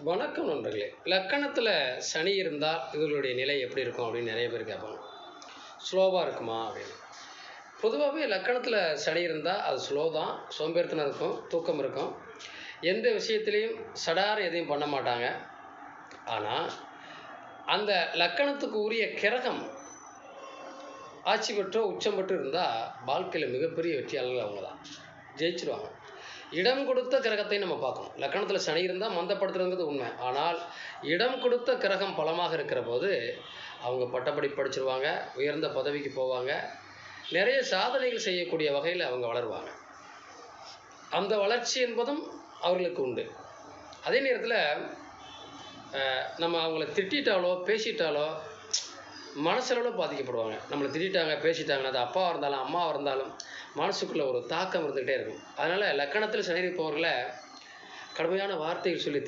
வணக்கம் நண்பர்களே. லக்கணத்தில் சனி இருந்தால் இவர்களுடைய நிலை எப்படி இருக்கும் அப்படின்னு நிறைய பேர் கேட்பாங்க. ஸ்லோவாக இருக்குமா அப்படின்னு. பொதுவாகவே லக்கணத்தில் சனி இருந்தால் அது ஸ்லோ தான். சோம்பேறித்தனம் இருக்கும், தூக்கம் இருக்கும். எந்த விஷயத்திலையும் சடார் எதையும் பண்ண மாட்டாங்க. ஆனால் அந்த லக்கணத்துக்கு உரிய கிரகம் ஆட்சி பெற்றோ உச்சம் பெற்று இருந்தால் வாழ்க்கையில் மிகப்பெரிய வெற்றியாளர்கள் அவங்க தான், ஜெயிச்சிருவாங்க. இடம் கொடுத்த கிரகத்தை நம்ம பார்க்கணும். லக்கணத்தில் சனி இருந்தால் மந்தப்படுத்துறதுங்கிறது உண்மை. ஆனால் இடம் கொடுத்த கிரகம் பலமாக இருக்கிற போது அவங்க பட்டப்படி படிச்சிருவாங்க, உயர்ந்த பதவிக்கு போவாங்க, நிறைய சாதனைகள் செய்யக்கூடிய வகையில் அவங்க வளருவாங்க. அந்த வளர்ச்சி என்பதும் அவர்களுக்கு உண்டு. அதே நேரத்தில் நம்ம அவங்கள திட்டாலோ பேசிட்டாலோ மனசளவில் பாதிக்கப்படுவாங்க. நம்மளை திட்டாங்க பேசிட்டாங்கன்னா, அது அப்பாவாக இருந்தாலும் அம்மாவாக இருந்தாலும் மனசுக்குள்ளே ஒரு தாக்கம் இருந்துக்கிட்டே இருக்கும். அதனால் லக்கணத்தில் சனி இருப்பவர்களை கடுமையான வார்த்தைகள் சொல்லி